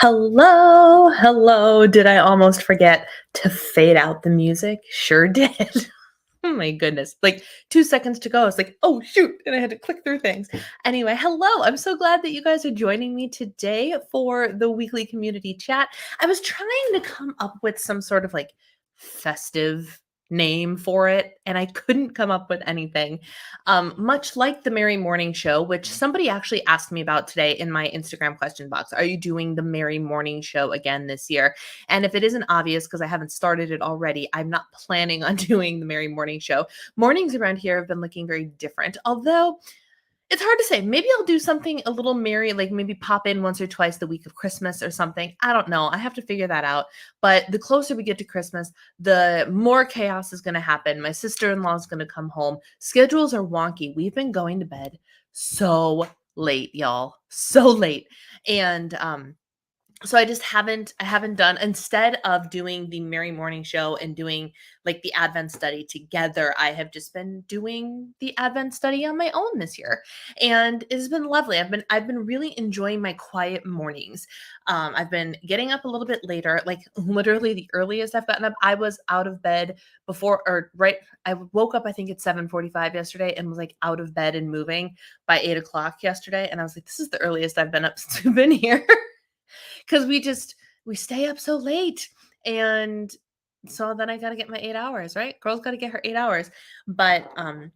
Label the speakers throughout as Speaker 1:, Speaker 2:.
Speaker 1: Hello, hello. Did I almost forget to fade out the music? Sure did. Oh my goodness. Like 2 seconds to go. It's like, "Oh, shoot," and I had to click through things. Anyway, hello. I'm so glad that you guys are joining me today for the weekly community chat. I was trying to come up with some sort of like festive name for it, and I couldn't come up with anything. Much like the Merry Morning Show, which somebody actually asked me about today in my Instagram question box. Are you doing the Merry Morning Show again this year? And if it isn't obvious, because I haven't started it already, I'm not planning on doing the Merry Morning Show. Mornings around here have been looking very different, although it's hard to say. Maybe I'll do something a little merry, like maybe pop in once or twice the week of Christmas or something. I don't know. I have to figure that out. But the closer we get to Christmas, the more chaos is going to happen. My sister-in-law is going to come home. Schedules are wonky. We've been going to bed so late, y'all. So late. And so I haven't done, instead of doing the Merry Morning Show and doing like the Advent study together, I have just been doing the Advent study on my own this year. And it's been lovely. I've been really enjoying my quiet mornings. I've been getting up a little bit later, like literally the earliest I've gotten up. I was out of bed before or right. I woke up, I think at 7:45 yesterday and was like out of bed and moving by 8 o'clock yesterday. And I was like, this is the earliest I've been up since we've been here. Because we stay up so late, and so then I got to get my 8 hours, right? Girl's got to get her 8 hours. But and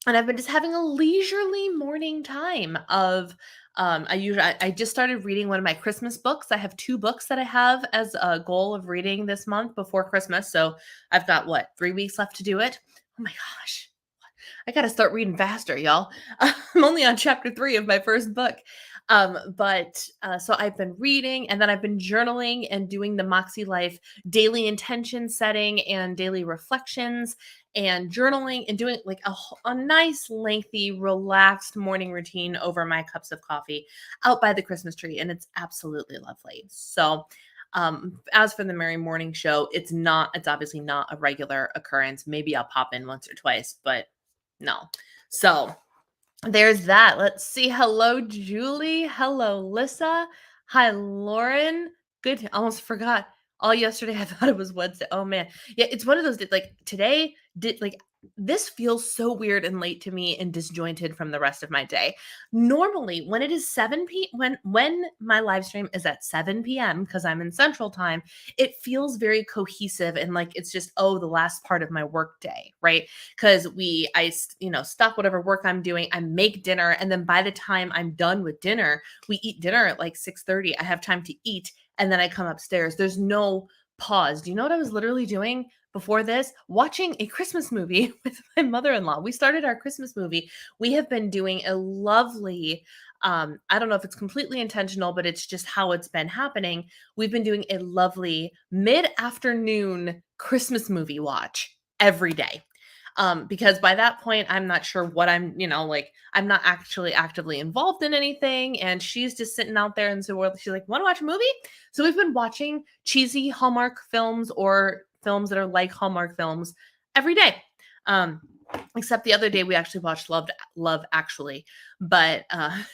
Speaker 1: I've been just having a leisurely morning time of I just started reading one of my Christmas books. I have 2 books that I have as a goal of reading this month before Christmas. So I've got 3 weeks left to do it. Oh my gosh. I got to start reading faster, y'all. I'm only on chapter 3 of my first book. So I've been reading, and then I've been journaling and doing the Moxie Life daily intention setting and daily reflections and journaling and doing like a nice, lengthy, relaxed morning routine over my cups of coffee out by the Christmas tree. And it's absolutely lovely. So, as for the Merry Morning Show, it's obviously not a regular occurrence. Maybe I'll pop in once or twice, but no. So there's that. Let's see. Hello, Julie. Hello, Lissa. Hi, Lauren. Good. Almost forgot. All yesterday, I thought it was Wednesday. Oh man, yeah. It's one of those like today. This feels so weird and late to me and disjointed from the rest of my day. Normally, when it is 7 p. when my live stream is at 7 p.m. because I'm in Central Time, it feels very cohesive and like it's just the last part of my work day, right? Because stop whatever work I'm doing, I make dinner, and then by the time I'm done with dinner, we eat dinner at like 6:30. I have time to eat, and then I come upstairs. There's no pause. Do you know what I was literally doing before this? Watching a Christmas movie with my mother-in-law. We started our Christmas movie. We have been doing a lovely I don't know if it's completely intentional, but it's just how it's been happening. We've been doing a lovely mid-afternoon Christmas movie watch every day. Because by that point, I'm not sure what I'm not actually actively involved in anything. And she's just sitting out there. And so she's like, want to watch a movie? So we've been watching cheesy Hallmark films or films that are like Hallmark films every day. Except the other day we actually watched Love Actually. But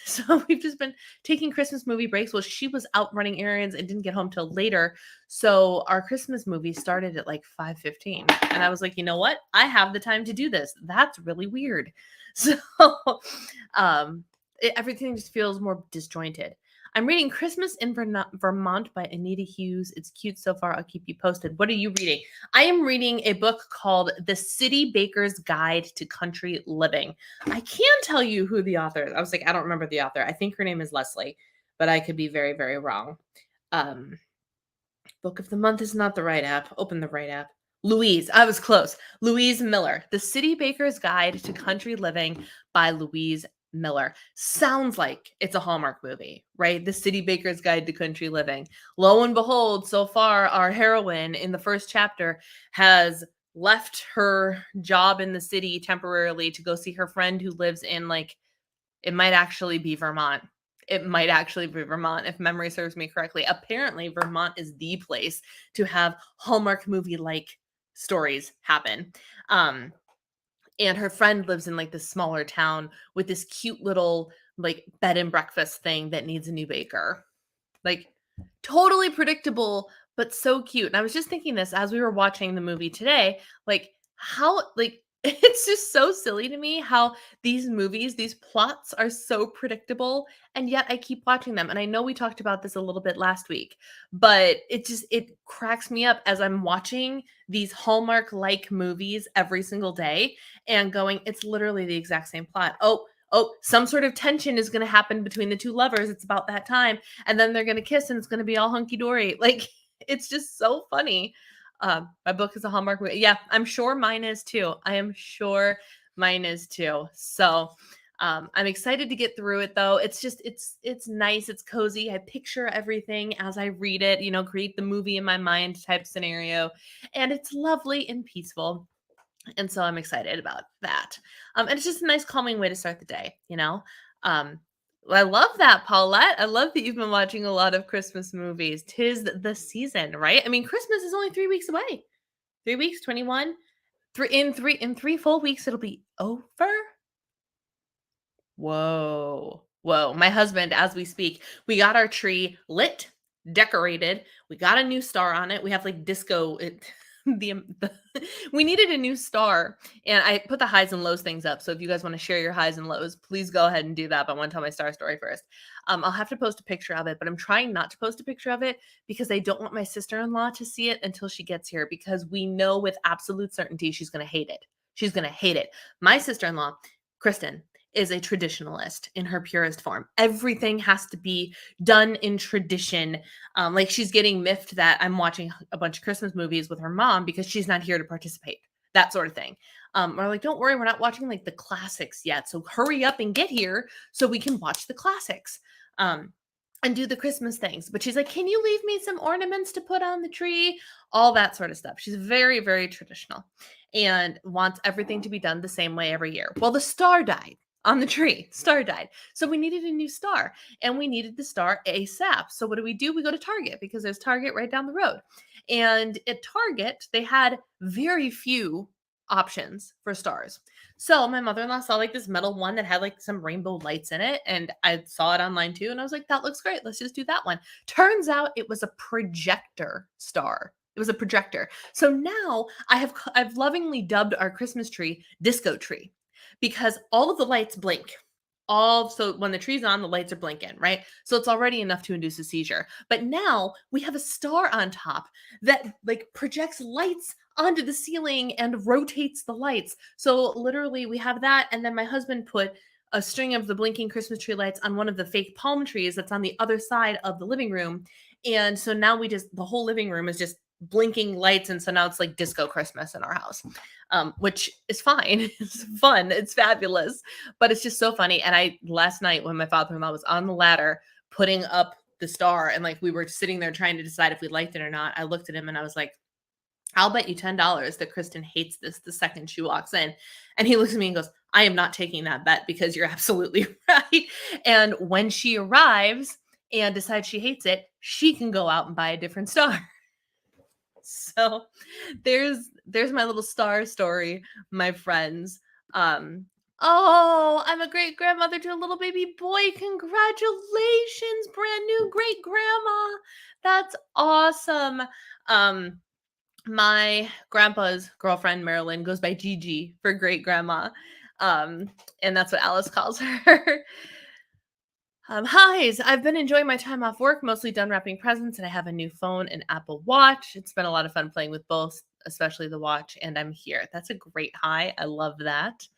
Speaker 1: so we've just been taking Christmas movie breaks. Well, she was out running errands and didn't get home till later. So our Christmas movie started at like 5:15. And I was like, you know what? I have the time to do this. That's really weird. So everything just feels more disjointed. I'm reading Christmas in Vermont by Anita Hughes. It's cute so far. I'll keep you posted. What are you reading? I am reading a book called The City Baker's Guide to Country Living. I can tell you who the author is. I was like, I don't remember the author. I think her name is Leslie, but I could be very, very wrong. Book of the month is not the right app. Open the right app. Louise. I was close. Louise Miller. The City Baker's Guide to Country Living by Louise Miller. Sounds like it's a Hallmark movie, right? The City Baker's Guide to Country Living. Lo and behold, so far, our heroine in the first chapter has left her job in the city temporarily to go see her friend who lives in, like, it might actually be Vermont. It might actually be Vermont, if memory serves me correctly. Apparently, Vermont is the place to have Hallmark movie-like stories happen. And her friend lives in, like, this smaller town with this cute little, like, bed and breakfast thing that needs a new baker. Like, totally predictable, but so cute. And I was just thinking this as we were watching the movie today, like, how, like, it's just so silly to me how these movies, these plots are so predictable, and yet I keep watching them. And I know we talked about this a little bit last week, but it cracks me up as I'm watching these Hallmark-like movies every single day and going, it's literally the exact same plot. Oh, some sort of tension is going to happen between the two lovers. It's about that time. And then they're going to kiss and it's going to be all hunky dory. Like, it's just so funny. My book is a Hallmark movie. Yeah, I'm sure mine is too. I am sure mine is too. So I'm excited to get through it though. It's just, it's nice. It's cozy. I picture everything as I read it, create the movie in my mind type scenario. And it's lovely and peaceful. And so I'm excited about that. And it's just a nice calming way to start the day, Um, I love that, Paulette. I love that you've been watching a lot of Christmas movies. 'Tis the season, right? I mean, Christmas is only 3 weeks away. 3 weeks, 21. In three full weeks, it'll be over. Whoa. Whoa. My husband, as we speak, we got our tree lit, decorated. We got a new star on it. We have like disco. The we needed a new star, and I put the highs and lows things up. So if you guys want to share your highs and lows, please go ahead and do that. But I want to tell my star story first. I'll have to post a picture of it, but I'm trying not to post a picture of it because I don't want my sister-in-law to see it until she gets here, because we know with absolute certainty she's going to hate it. She's going to hate it. My sister-in-law, Kristen, is a traditionalist in her purest form. Everything has to be done in tradition. Like, she's getting miffed that I'm watching a bunch of Christmas movies with her mom because she's not here to participate. That sort of thing. Or like, don't worry, we're not watching like the classics yet. So hurry up and get here so we can watch the classics. And do the Christmas things. But she's like, can you leave me some ornaments to put on the tree? All that sort of stuff. She's very, very traditional and wants everything to be done the same way every year. Well, the star died on the tree. Star died. So we needed a new star, and we needed the star ASAP. So what do? We go to Target, because there's Target right down the road. And at Target, they had very few options for stars. So my mother-in-law saw like this metal one that had like some rainbow lights in it, and I saw it online too, and I was like, that looks great. Let's just do that one. Turns out it was a projector star. It was a projector. So now I've lovingly dubbed our Christmas tree Disco Tree, because all of the lights blink. So when the tree's on, the lights are blinking, right? So it's already enough to induce a seizure. But now we have a star on top that like projects lights onto the ceiling and rotates the lights. So literally we have that, and then my husband put a string of the blinking Christmas tree lights on one of the fake palm trees that's on the other side of the living room. And so now the whole living room is just blinking lights, and so now it's like disco Christmas in our house, which is fine. It's fun, it's fabulous, but it's just so funny. And last night when my father-in-law was on the ladder putting up the star, and like we were sitting there trying to decide if we liked it or not, I looked at him and I was like, I'll bet you $10 that Kristen hates this the second she walks in. And he looks at me and goes, I am not taking that bet, because you're absolutely right. And when she arrives and decides she hates it, she can go out and buy a different star. So there's my little star story, my friends. Oh, I'm a great grandmother to a little baby boy. Congratulations, brand new great grandma. That's awesome. My grandpa's girlfriend, Marilyn, goes by Gigi for great grandma. And that's what Alice calls her. Hi, I've been enjoying my time off work, mostly done wrapping presents, and I have a new phone and Apple Watch. It's been a lot of fun playing with both, especially the watch, and I'm here. That's a great hi. I love that.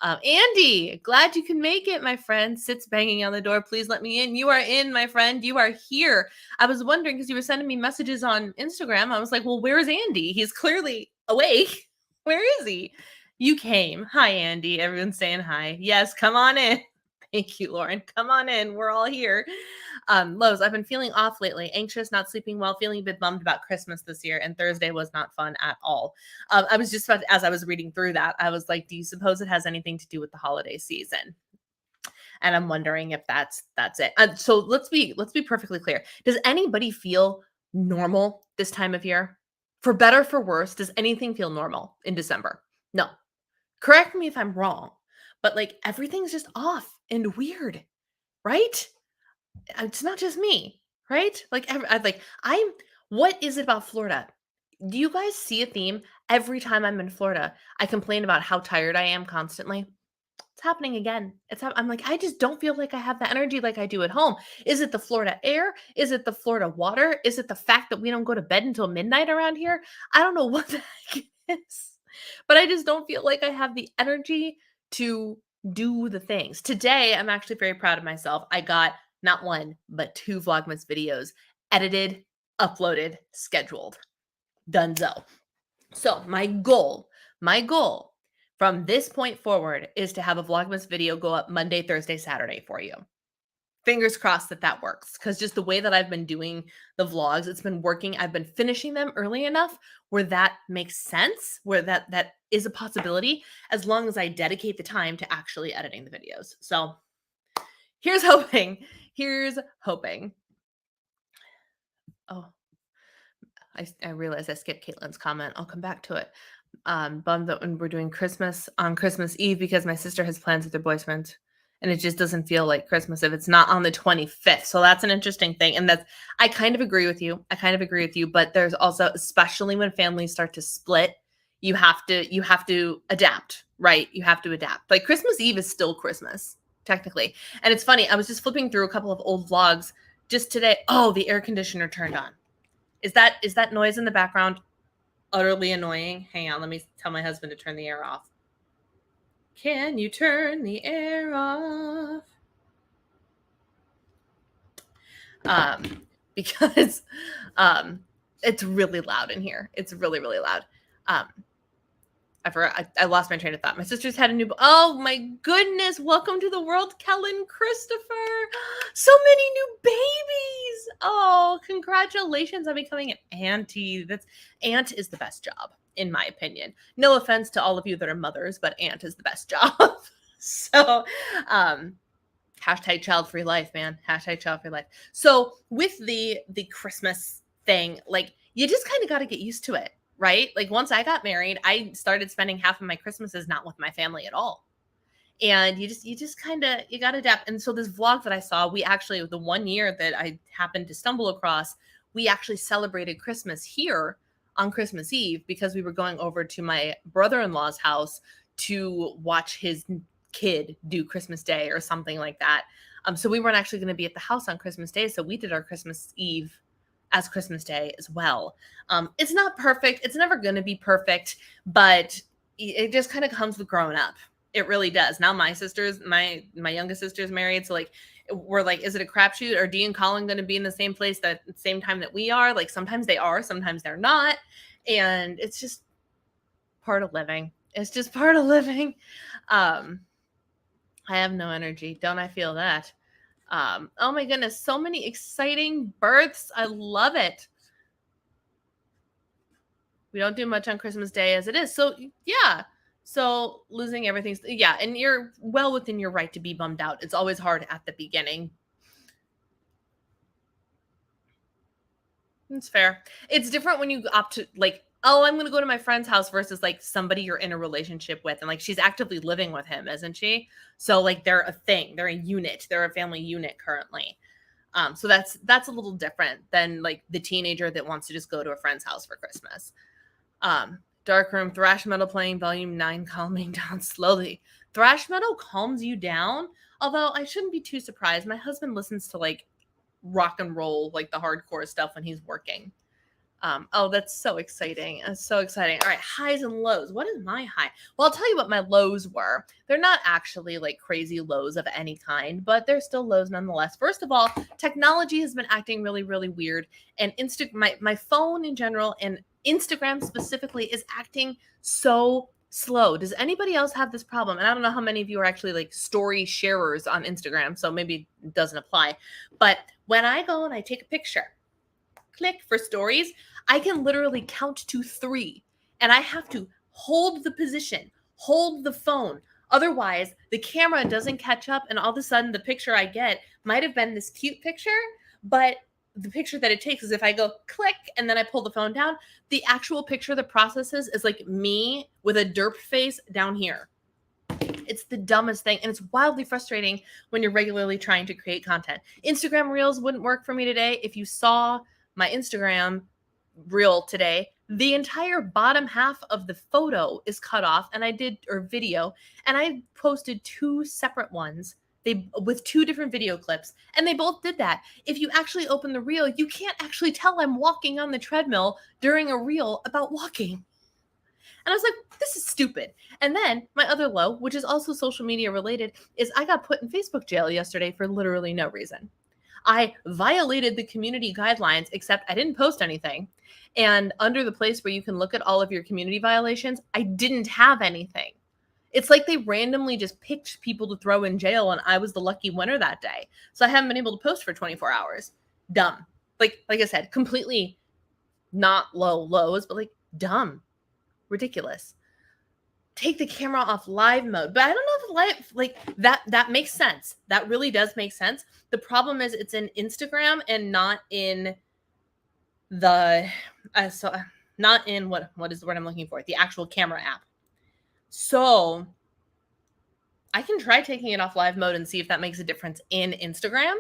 Speaker 1: Andy, glad you can make it, my friend. Sits banging on the door. Please let me in. You are in, my friend. You are here. I was wondering because you were sending me messages on Instagram. I was like, well, where's Andy? He's clearly awake. Where is he? You came. Hi, Andy. Everyone's saying hi. Yes, come on in. Thank you, Lauren. Come on in. We're all here. Lowe's, I've been feeling off lately, anxious, not sleeping well, feeling a bit bummed about Christmas this year, and Thursday was not fun at all. I was just about as I was reading through that, I was like, do you suppose it has anything to do with the holiday season? And I'm wondering if that's it. So let's be perfectly clear. Does anybody feel normal this time of year? For better, for worse, does anything feel normal in December? No. Correct me if I'm wrong, but like everything's just off and weird, right? It's not just me, right? Like I'm what is it about Florida? Do you guys see a theme? Every time I'm in Florida, I complain about how tired I am constantly. It's happening again. I'm like, I just don't feel like I have the energy like I do at home. Is it the Florida air? Is it the Florida water? Is it the fact that we don't go to bed until midnight around here? I don't know what the heck it is. But I just don't feel like I have the energy to do the things. Today, I'm actually very proud of myself. I got not one, but two Vlogmas videos edited, uploaded, scheduled. Donezo. So my goal from this point forward is to have a Vlogmas video go up Monday, Thursday, Saturday for you. Fingers crossed that that works because just the way that I've been doing the vlogs, it's been working. I've been finishing them early enough where that makes sense, where that is a possibility as long as I dedicate the time to actually editing the videos. So here's hoping. Here's hoping. Oh, I realized I skipped Caitlin's comment. I'll come back to it. Bummed that when we're doing Christmas on Christmas Eve because my sister has plans with her boyfriend, and it just doesn't feel like Christmas if it's not on the 25th. So that's an interesting thing, and that's I kind of agree with you. I kind of agree with you, but there's also, especially when families start to split, you have to adapt, right? You have to adapt. Like Christmas Eve is still Christmas technically, and it's funny. I was just flipping through a couple of old vlogs just today. Oh, the air conditioner turned on. Is that noise in the background utterly annoying? Hang on, let me tell my husband to turn the air off. Can you turn the air off? Because it's really loud in here. It's really, really loud. I lost my train of thought. My sister's had a new. Oh my goodness! Welcome to the world, Kellen Christopher. So many new babies. Oh, congratulations on becoming an auntie. Aunt is the best job, in my opinion. No offense to all of you that are mothers, but aunt is the best job. So, hashtag child-free life, man. Hashtag child-free life. So with the Christmas thing, like you just kind of got to get used to it. Right? Like once I got married, I started spending half of my Christmases not with my family at all. And you just kind of you got to adapt. And so this vlog that I saw, we actually the one year that I happened to stumble across, we actually celebrated Christmas here on Christmas Eve because we were going over to my brother-in-law's house to watch his kid do Christmas Day or something like that. So we weren't actually going to be at the house on Christmas Day, so we did our Christmas Eve as Christmas Day as well. It's not perfect. It's never going to be perfect, but it just kind of comes with growing up. It really does. Now my youngest sister's married. So like, we're like, is it a crapshoot? Are Dee and Colin going to be in the same place at the same time that we are? Like sometimes they are, sometimes they're not. And it's just part of living. It's just part of living. I have no energy. Don't I feel that? Oh my goodness, so many exciting births. I love it. We don't do much on Christmas Day as it is. So yeah. So losing everything. Yeah. And you're well within your right to be bummed out. It's always hard at the beginning. It's fair. It's different when you opt to like, oh, I'm going to go to my friend's house versus like somebody you're in a relationship with. And like, she's actively living with him, isn't she? So like they're a thing, they're a unit, they're a family unit currently. So that's a little different than like the teenager that wants to just go to a friend's house for Christmas. Dark room, thrash metal playing, volume 9, calming down slowly. Thrash metal calms you down, although I shouldn't be too surprised. My husband listens to like rock and roll, like the hardcore stuff when he's working. Oh, that's so exciting. That's so exciting. All right, highs and lows. What is my high? Well, I'll tell you what my lows were. They're not actually like crazy lows of any kind, but they're still lows nonetheless. First of all, technology has been acting really, really weird. And my phone in general and Instagram specifically is acting so slow. Does anybody else have this problem? And I don't know how many of you are actually like story sharers on Instagram, so maybe it doesn't apply. But when I go and I take a picture, click for stories, I can literally count to 3 and I have to hold the position, hold the phone. Otherwise, the camera doesn't catch up, and all of a sudden, the picture I get might have been this cute picture, but the picture that it takes is if I go click and then I pull the phone down, the actual picture that processes is like me with a derp face down here. It's the dumbest thing, and it's wildly frustrating when you're regularly trying to create content. Instagram Reels wouldn't work for me today. If you saw my Instagram reel today, the entire bottom half of the photo is cut off, and video, and I posted 2 separate ones with 2 different video clips, and they both did that. If you actually open the reel, you can't actually tell I'm walking on the treadmill during a reel about walking. And I was like, this is stupid. And then my other low, which is also social media related, is I got put in Facebook jail yesterday for literally no reason. I violated the community guidelines, except I didn't post anything. And under the place where you can look at all of your community violations, I didn't have anything. It's like they randomly just picked people to throw in jail, and I was the lucky winner that day. So I haven't been able to post for 24 hours. Dumb. Like I said, completely not lows, but like dumb. Ridiculous. Take the camera off live mode. But I don't know if live, like that makes sense. That really does make sense. The problem is it's in Instagram and not in not in what is the word I'm looking for? The actual camera app. So I can try taking it off live mode and see if that makes a difference in Instagram.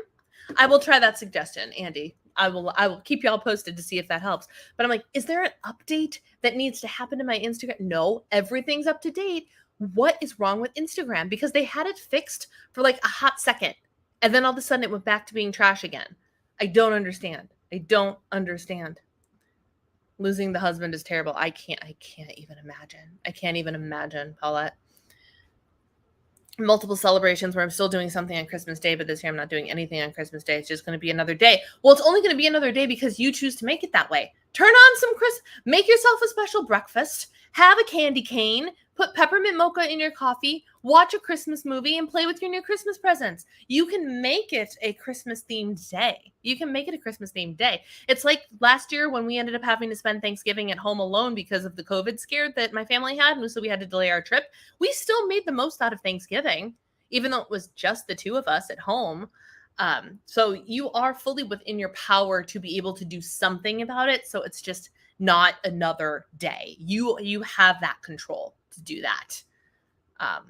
Speaker 1: I will try that suggestion, Andy. I will keep y'all posted to see if that helps. But I'm like, is there an update that needs to happen to my Instagram? No, everything's up to date. What is wrong with Instagram? Because they had it fixed for like a hot second, and then all of a sudden it went back to being trash again. I don't understand. Losing the husband is terrible. I can't even imagine, Paulette. Multiple celebrations where I'm still doing something on Christmas Day, but this year I'm not doing anything on Christmas Day. It's just going to be another day. Well, it's only going to be another day because you choose to make it that way. Turn on some make yourself a special breakfast, have a candy cane, put peppermint mocha in your coffee, watch a Christmas movie, and play with your new Christmas presents. You can make it a Christmas themed day. It's like last year when we ended up having to spend Thanksgiving at home alone because of the COVID scare that my family had, and so we had to delay our trip. We still made the most out of Thanksgiving, even though it was just the 2 of us at home. So you are fully within your power to be able to do something about it. So it's just not another day. You have that control to do that. I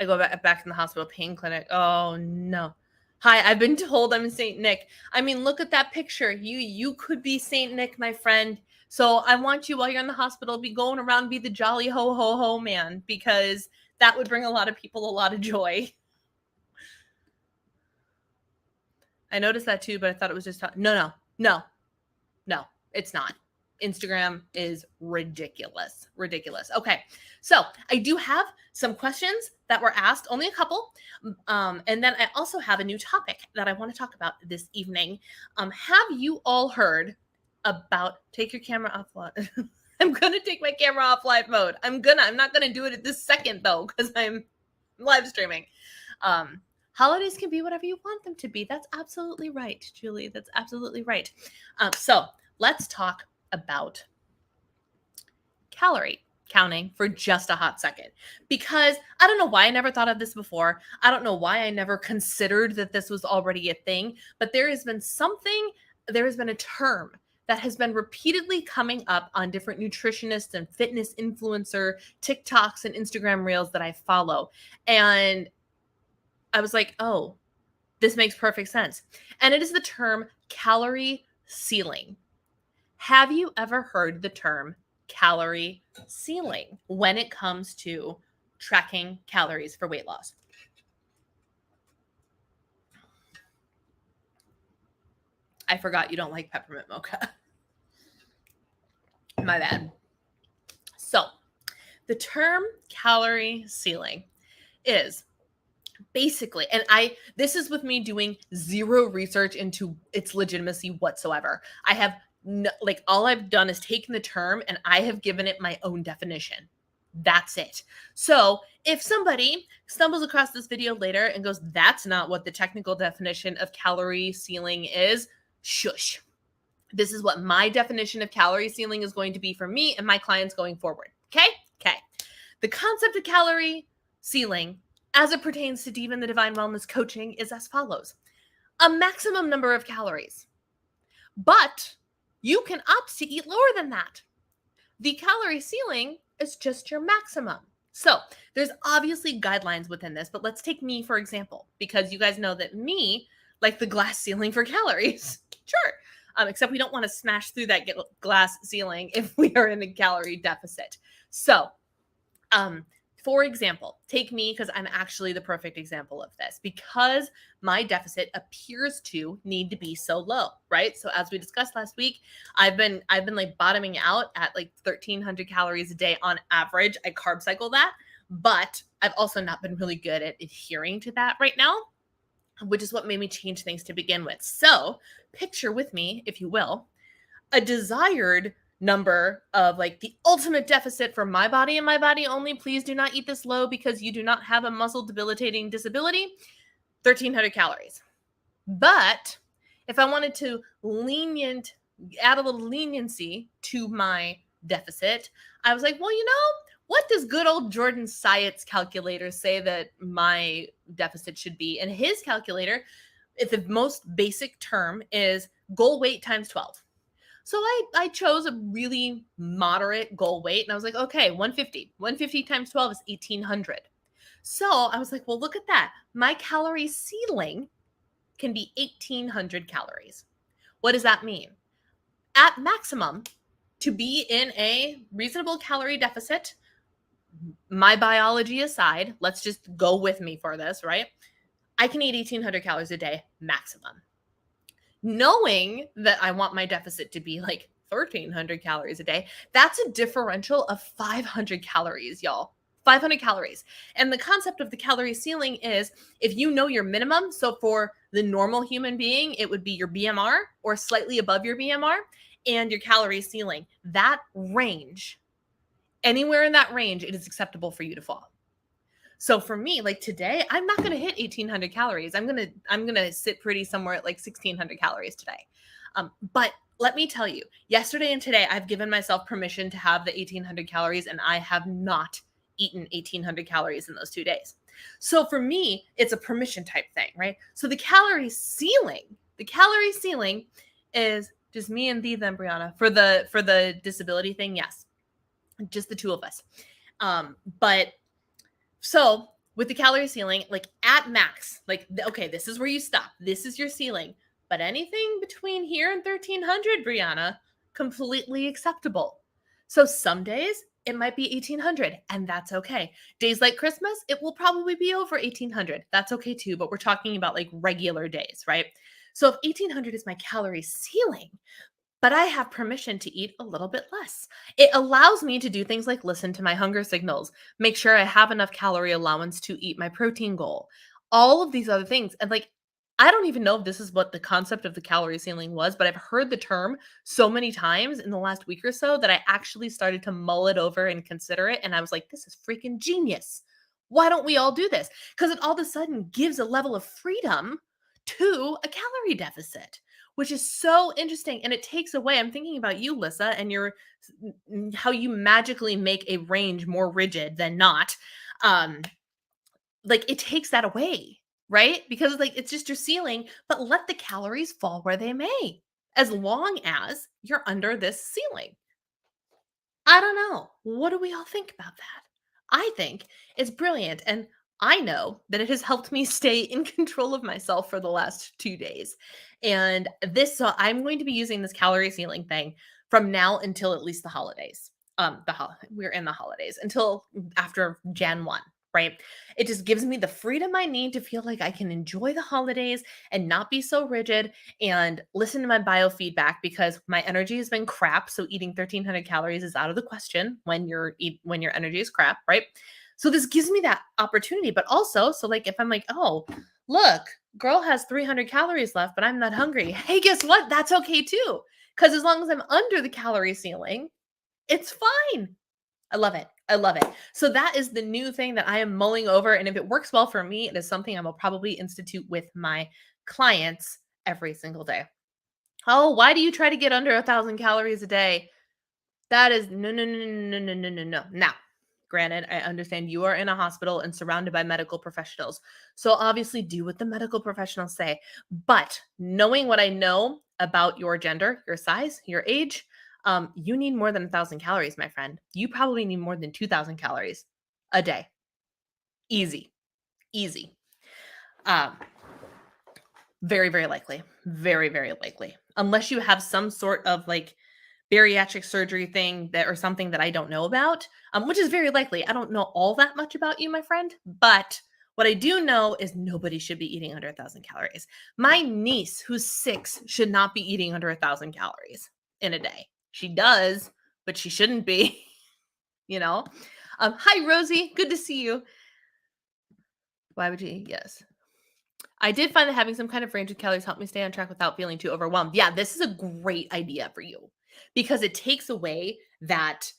Speaker 1: go back in the hospital pain clinic. Oh no. Hi, I've been told I'm Saint Nick. I mean, look at that picture. You could be Saint Nick, my friend. So I want you, while you're in the hospital, be going around, be the jolly ho ho ho man, because that would bring a lot of people a lot of joy. I noticed that too, but I thought it was just no, it's not. Instagram is ridiculous. Okay, so I do have some questions that were asked, only a couple, and then I also have a new topic that I want to talk about this evening. Have you all heard about take your camera off? I'm gonna take my camera off live mode. I'm not gonna do it at this second though, because I'm live streaming. Holidays can be whatever you want them to be. That's absolutely right, Julie. That's absolutely right. So let's talk about calorie counting for just a hot second, because I don't know why I never thought of this before. I don't know why I never considered that this was already a thing, but there has been a term that has been repeatedly coming up on different nutritionists and fitness influencer TikToks and Instagram reels that I follow. And I was like, oh, this makes perfect sense. And it is the term calorie ceiling. Have you ever heard the term calorie ceiling when it comes to tracking calories for weight loss. I forgot you don't like peppermint mocha. My bad. So, the term calorie ceiling is basically, and this is with me doing zero research into its legitimacy whatsoever. I have all I've done is taken the term and I have given it my own definition. That's it. So if somebody stumbles across this video later and goes, that's not what the technical definition of calorie ceiling is, shush. This is what my definition of calorie ceiling is going to be for me and my clients going forward. Okay? Okay. The concept of calorie ceiling as it pertains to Diva and the Divine Wellness Coaching is as follows. A maximum number of calories. But you can opt to eat lower than that. The calorie ceiling is just your maximum. So there's obviously guidelines within this, but let's take me, for example, because you guys know that me like the glass ceiling for calories. Sure. Except we don't want to smash through that glass ceiling if we are in a calorie deficit. So, for example, take me because I'm actually the perfect example of this because my deficit appears to need to be so low, right? So as we discussed last week, I've been like bottoming out at like 1,300 calories a day on average. I carb cycle that, but I've also not been really good at adhering to that right now, which is what made me change things to begin with. So picture with me, if you will, a desired number of like the ultimate deficit for my body and my body only. Please do not eat this low because you do not have a muscle debilitating disability. 1,300 calories. But if I wanted to add a little leniency to my deficit, I was like, well, what does good old Jordan Syatt's calculator say that my deficit should be? And his calculator, if the most basic term is goal weight times 12. So I chose a really moderate goal weight and I was like, okay, 150. 150 times 12 is 1,800. So I was like, well, look at that. My calorie ceiling can be 1,800 calories. What does that mean? At maximum, to be in a reasonable calorie deficit, my biology aside, let's just go with me for this, right? I can eat 1,800 calories a day maximum. Knowing that I want my deficit to be like 1,300 calories a day, that's a differential of 500 calories, y'all. 500 calories. And the concept of the calorie ceiling is if you know your minimum, so for the normal human being, it would be your BMR or slightly above your BMR and your calorie ceiling. That range, anywhere in that range, it is acceptable for you to fall. So for me, like today, I'm not going to hit 1,800 calories. I'm going to sit pretty somewhere at like 1,600 calories today. But let me tell you, yesterday and today, I've given myself permission to have the 1,800 calories and I have not eaten 1,800 calories in those 2 days. So for me, it's a permission type thing, right? So the calorie ceiling is just me and thee then, Brianna. For the disability thing, yes. Just the two of us. But so with the calorie ceiling, like at max, like, okay, this is where you stop. This is your ceiling. But anything between here and 1,300, Brianna, completely acceptable. So some days it might be 1,800 and that's okay. Days like Christmas, it will probably be over 1,800. That's okay too, but we're talking about like regular days, right? So if 1,800 is my calorie ceiling, but I have permission to eat a little bit less. It allows me to do things like listen to my hunger signals, make sure I have enough calorie allowance to eat my protein goal, all of these other things. And like, I don't even know if this is what the concept of the calorie ceiling was, but I've heard the term so many times in the last week or so that I actually started to mull it over and consider it. And I was like, this is freaking genius. Why don't we all do this? Because it all of a sudden gives a level of freedom to a calorie deficit, which is so interesting. And it takes away, I'm thinking about you, Lissa, and how you magically make a range more rigid than not. Like it takes that away, right? Because like it's just your ceiling, but let the calories fall where they may, as long as you're under this ceiling. I don't know. What do we all think about that? I think it's brilliant. And I know that it has helped me stay in control of myself for the last 2 days. And so I'm going to be using this calorie ceiling thing from now until at least the holidays. we're in the holidays until after Jan 1, right? It just gives me the freedom I need to feel like I can enjoy the holidays and not be so rigid and listen to my biofeedback because my energy has been crap. So eating 1,300 calories is out of the question when when your energy is crap, right? So this gives me that opportunity, but also, so like if I'm like, oh, look, girl has 300 calories left, but I'm not hungry. Hey, guess what? That's okay too. Because as long as I'm under the calorie ceiling, it's fine. I love it. I love it. So that is the new thing that I am mulling over. And if it works well for me, it is something I will probably institute with my clients every single day. Oh, why do you try to get under 1,000 calories a day? That is no, no, no, no, no, no, no, no. Now, granted, I understand you are in a hospital and surrounded by medical professionals. So obviously do what the medical professionals say. But knowing what I know about your gender, your size, your age, you need more than 1,000 calories, my friend. You probably need more than 2,000 calories a day. Easy, easy. Um, very, very likely. Very, very likely. Unless you have some sort of like bariatric surgery thing that or something that I don't know about, which is very likely. I don't know all that much about you, my friend, but what I do know is nobody should be eating under 1,000 calories. My niece, who's 6, should not be eating under 1,000 calories in a day. She does, but she shouldn't be, you know? Hi, Rosie. Good to see you. Why would you? Yes. I did find that having some kind of range of calories helped me stay on track without feeling too overwhelmed. Yeah, this is a great idea for you because it takes away that,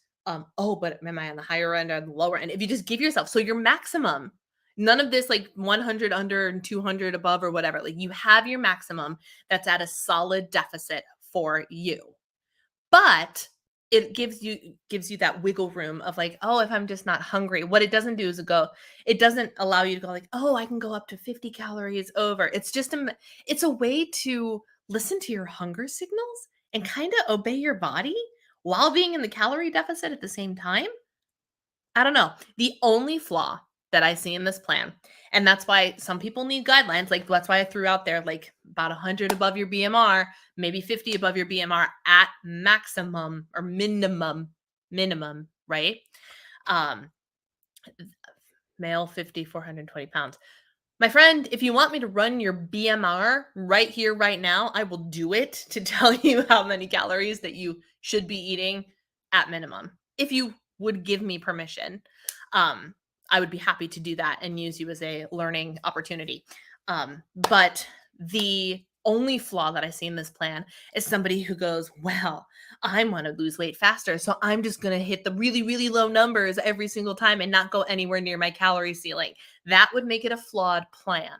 Speaker 1: oh, but am I on the higher end or the lower end? If you just give yourself, so your maximum, none of this like 100 under and 200 above or whatever, like you have your maximum that's at a solid deficit for you. But it gives you that wiggle room of like, oh, if I'm just not hungry. What it doesn't do is it doesn't allow you to go like, oh, I can go up to 50 calories over. It's just it's a way to listen to your hunger signals and kind of obey your body while being in the calorie deficit at the same time. I don't know. The only flaw that I see in this plan, and that's why some people need guidelines. Like that's why I threw out there like about 100 above your BMR, maybe 50 above your BMR at maximum or minimum, right? Um, male 50, 420 pounds. My friend, if you want me to run your BMR right here, right now, I will do it to tell you how many calories that you should be eating at minimum. If you would give me permission, um, I would be happy to do that and use you as a learning opportunity. But the only flaw that I see in this plan is somebody who goes, well, I want to lose weight faster. So I'm just going to hit the really, really low numbers every single time and not go anywhere near my calorie ceiling. That would make it a flawed plan.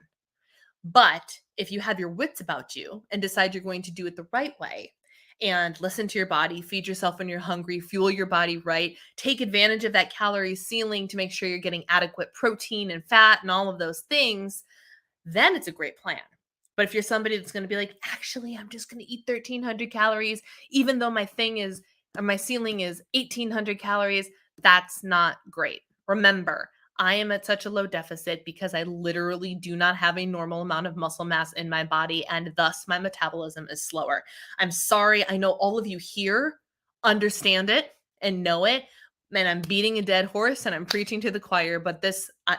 Speaker 1: But if you have your wits about you and decide you're going to do it the right way and listen to your body, feed yourself when you're hungry, fuel your body right, take advantage of that calorie ceiling to make sure you're getting adequate protein and fat and all of those things, then it's a great plan. But if you're somebody that's going to be like, actually, I'm just going to eat 1,300 calories, even though my thing is, or my ceiling is 1,800 calories, that's not great. Remember, I am at such a low deficit because I literally do not have a normal amount of muscle mass in my body, and thus my metabolism is slower. I'm sorry. I know all of you here understand it and know it, and I'm beating a dead horse and I'm preaching to the choir, but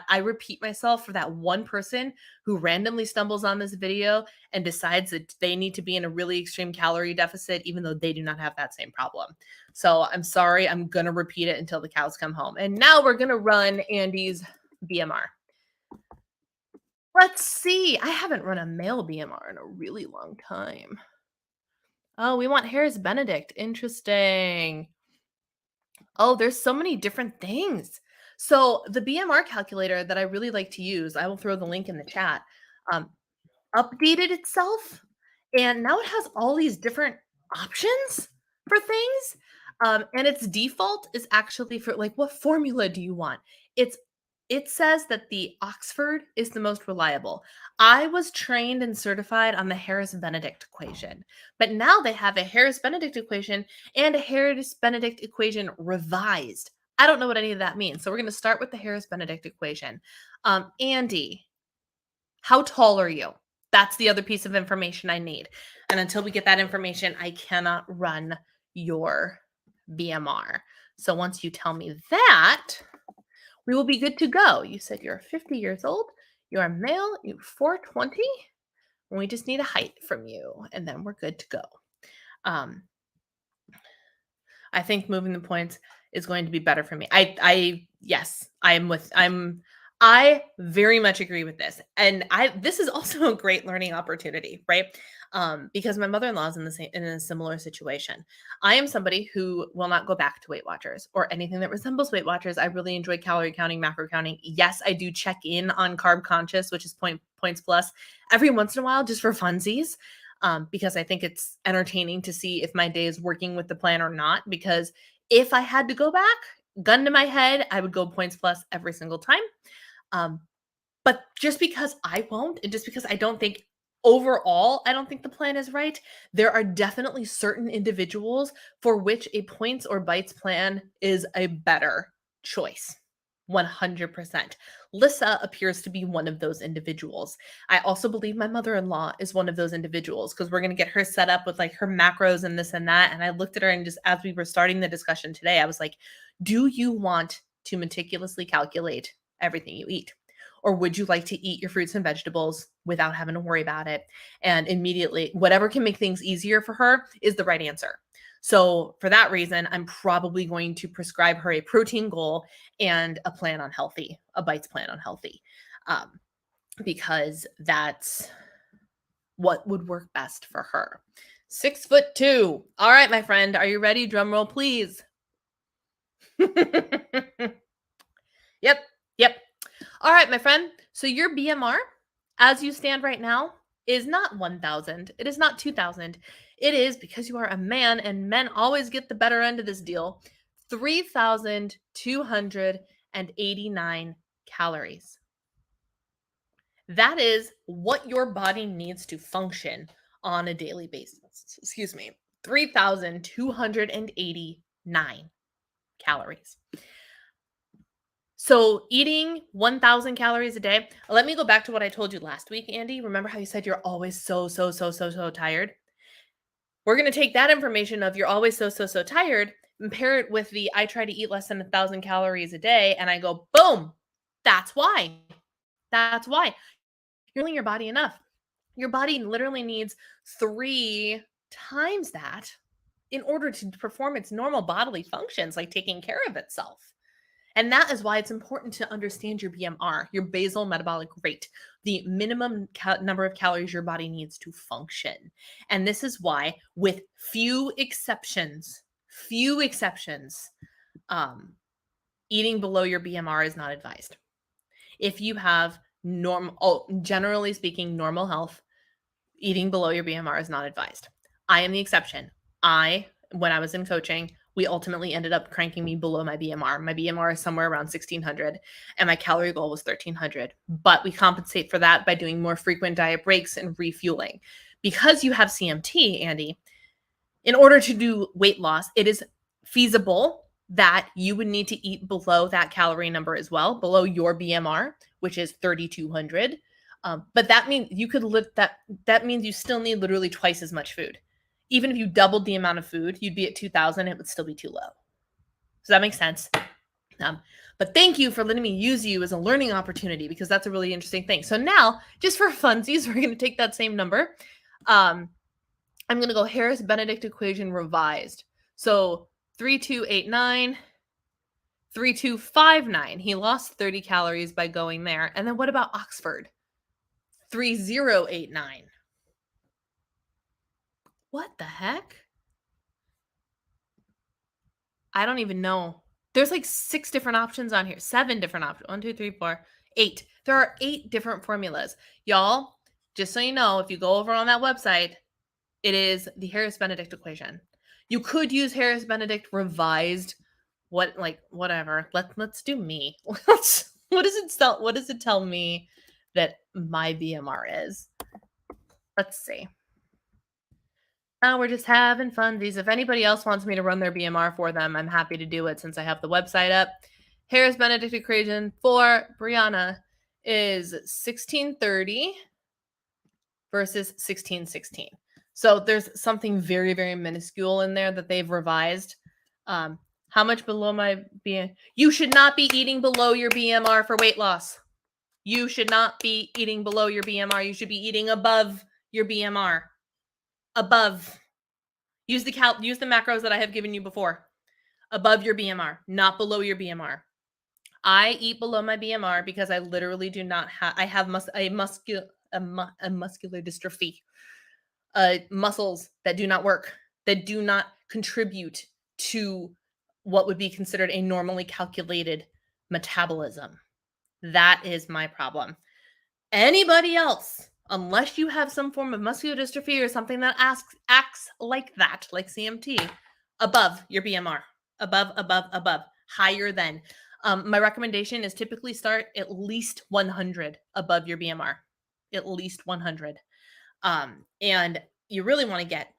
Speaker 1: I repeat myself for that one person who randomly stumbles on this video and decides that they need to be in a really extreme calorie deficit, even though they do not have that same problem. So I'm sorry, I'm going to repeat it until the cows come home. And now we're going to run Andy's BMR. Let's see. I haven't run a male BMR in a really long time. Oh, we want Harris Benedict. Interesting. Oh, there's so many different things. So the BMR calculator that I really like to use, I will throw the link in the chat, um, updated itself. And now it has all these different options for things. And its default is actually for like, what formula do you want? It says that the Oxford is the most reliable. I was trained and certified on the Harris-Benedict equation, but now they have a Harris-Benedict equation and a Harris-Benedict equation revised. I don't know what any of that means. So we're going to start with the Harris-Benedict equation. Andy, how tall are you? That's the other piece of information I need. And until we get that information, I cannot run your BMR. So once you tell me that, we will be good to go. You said you're 50 years old, you're a male, you're 420, and we just need a height from you, and then we're good to go. Um, I think moving the points is going to be better for me. Yes, I very much agree with this. And this is also a great learning opportunity, right? Because my mother-in-law is in a similar situation. I am somebody who will not go back to Weight Watchers or anything that resembles Weight Watchers. I really enjoy calorie counting, macro counting. Yes, I do check in on Carb Conscious, which is points plus every once in a while just for funsies. Because I think it's entertaining to see if my day is working with the plan or not. Because if I had to go back, gun to my head, I would go points plus every single time. Um, but just because I won't, and just because I don't think overall, I don't think the plan is right, there are definitely certain individuals for which a points or bites plan is a better choice. 100%. Lissa appears to be one of those individuals. I also believe my mother-in-law is one of those individuals because we're going to get her set up with like her macros and this and that. And I looked at her and just as we were starting the discussion today, I was like, do you want to meticulously calculate everything you eat? Or would you like to eat your fruits and vegetables without having to worry about it? And immediately, whatever can make things easier for her is the right answer. So for that reason, I'm probably going to prescribe her a protein goal and a bites plan on healthy, because that's what would work best for her. 6'2". All right, my friend, are you ready? Drum roll, please. Yep. All right, my friend. So your BMR, as you stand right now, is not 1,000. It is not 2,000. It is, because you are a man and men always get the better end of this deal, 3,289 calories. That is what your body needs to function on a daily basis. Excuse me. 3,289 calories. So eating 1,000 calories a day. Let me go back to what I told you last week, Andy. Remember how you said you're always so tired? We're going to take that information of you're always so tired and pair it with the I try to eat less than 1,000 calories a day. And I go, boom, that's why. That's why. You're filling your body enough. Your body literally needs 3 times that in order to perform its normal bodily functions, like taking care of itself. And that is why it's important to understand your BMR, your basal metabolic rate, the minimum number of calories your body needs to function. And this is why, with few exceptions, eating below your BMR is not advised. If you have generally speaking, normal health, eating below your BMR is not advised. I am the exception. When I was in coaching, we ultimately ended up cranking me below my BMR. My BMR is somewhere around 1,600 and my calorie goal was 1,300. But we compensate for that by doing more frequent diet breaks and refueling. Because you have CMT, Andy, in order to do weight loss, it is feasible that you would need to eat below that calorie number as well, below your BMR, which is 3,200. But that means you could live that means you still need literally twice as much food. Even if you doubled the amount of food, you'd be at 2,000. It would still be too low. Does that make sense? But thank you for letting me use you as a learning opportunity, because that's a really interesting thing. So now, just for funsies, we're going to take that same number. I'm going to go Harris-Benedict equation revised. So 3,289, 3,259. He lost 30 calories by going there. And then what about Oxford? 3,089. What the heck? I don't even know. There's like 6 different options on here. 7 different options. 1, 2, 3, 4, 8. There are 8 different formulas. Y'all, just so you know, if you go over on that website, it is the Harris-Benedict equation. You could use Harris-Benedict revised. Whatever. Let's do me. What does it tell me that my BMR is? Let's see. Now we're just having funsies. If anybody else wants me to run their BMR for them, I'm happy to do it since I have the website up. Harris-Benedict equation for Brianna is 1,630 versus 1,616. So there's something very, very minuscule in there that they've revised. How much below my BMR? You should not be eating below your BMR for weight loss. You should not be eating below your BMR. You should be eating above your BMR. Above. Use the macros that I have given you before. Above your BMR, not below your BMR. I eat below my BMR because I literally do not have. I have a muscular dystrophy. Muscles that do not work, that do not contribute to what would be considered a normally calculated metabolism. That is my problem. Anybody else, unless you have some form of muscular dystrophy or something that acts like that, like CMT, above your BMR, above, higher than. My recommendation is typically start at least 100 above your BMR, at least 100. And you really want to get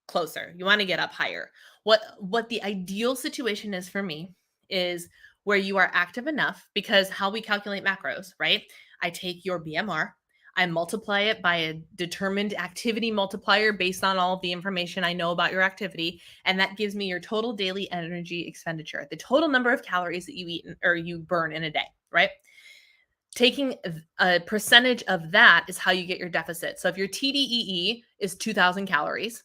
Speaker 1: closer. You want to get up higher. What the ideal situation is for me is where you are active enough, because how we calculate macros, right? I take your BMR, I multiply it by a determined activity multiplier based on all of the information I know about your activity, and that gives me your total daily energy expenditure, the total number of calories that you eat or you burn in a day, right? Taking a percentage of that is how you get your deficit. So if your TDEE is 2,000 calories,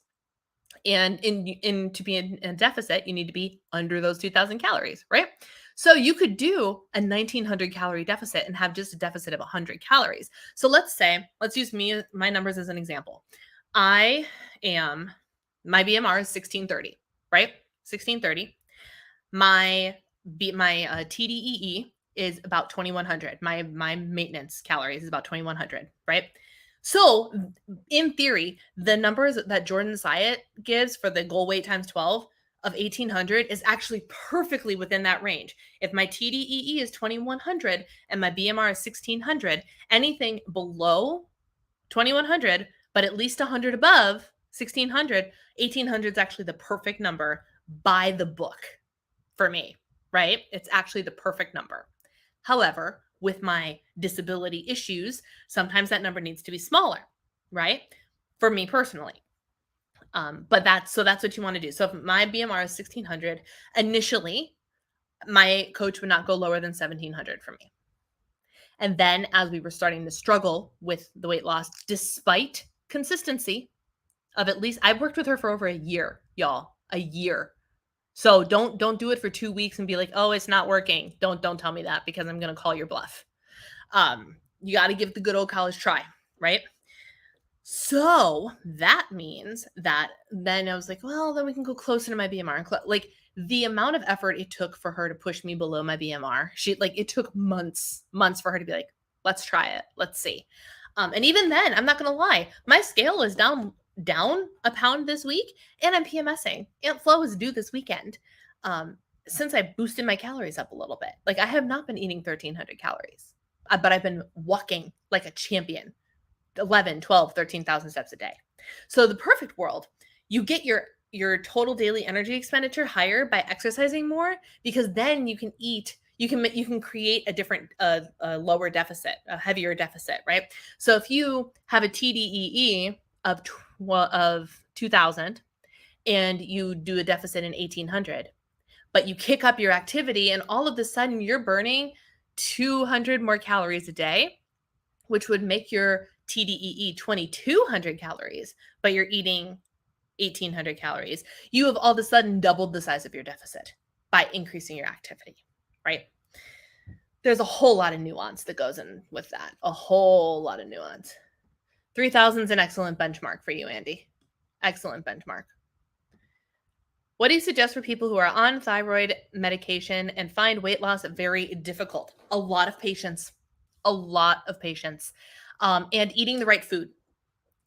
Speaker 1: and to be in a deficit, you need to be under those 2,000 calories, right? So you could do a 1,900 calorie deficit and have just a deficit of 100 calories. So let's use my numbers as an example. My BMR is 1630, right? 1630. My TDEE is about 2,100. My maintenance calories is about 2,100, right? So in theory, the numbers that Jordan Syatt gives for the goal weight times 12 of 1,800 is actually perfectly within that range. If my TDEE is 2,100 and my BMR is 1,600, anything below 2,100, but at least 100 above 1,600, 1,800 is actually the perfect number by the book for me, right? It's actually the perfect number. However, with my disability issues, sometimes that number needs to be smaller, right? For me personally. But that's what you want to do. So if my BMR is 1,600, initially, my coach would not go lower than 1,700 for me. And then as we were starting to struggle with the weight loss, despite consistency of at least, I've worked with her for over a year, y'all, a year. So don't do it for 2 weeks and be like, oh, it's not working. Don't tell me that, because I'm going to call your bluff. You got to give the good old college try, right? So that means that then I was like, well, then we can go closer to my BMR. Like the amount of effort it took for her to push me below my BMR, it took months for her to be like, let's try it. Let's see. And even then, I'm not going to lie, my scale is down a pound this week, and I'm PMSing. Aunt Flo is due this weekend. Since I boosted my calories up a little bit, like I have not been eating 1,300 calories, but I've been walking like a champion, 11, 12, 13,000 steps a day. So the perfect world, you get your total daily energy expenditure higher by exercising more, because then you can eat, you can create a different a lower deficit, a heavier deficit, right? So if you have a TDEE of 2,000 and you do a deficit in 1,800, but you kick up your activity and all of a sudden you're burning 200 more calories a day, which would make your TDEE 2,200 calories, but you're eating 1,800 calories. You have all of a sudden doubled the size of your deficit by increasing your activity, right? There's a whole lot of nuance that goes in with that. A whole lot of nuance. 3,000 is an excellent benchmark for you, Andy. Excellent benchmark. What do you suggest for people who are on thyroid medication and find weight loss very difficult? A lot of patience. And eating the right food.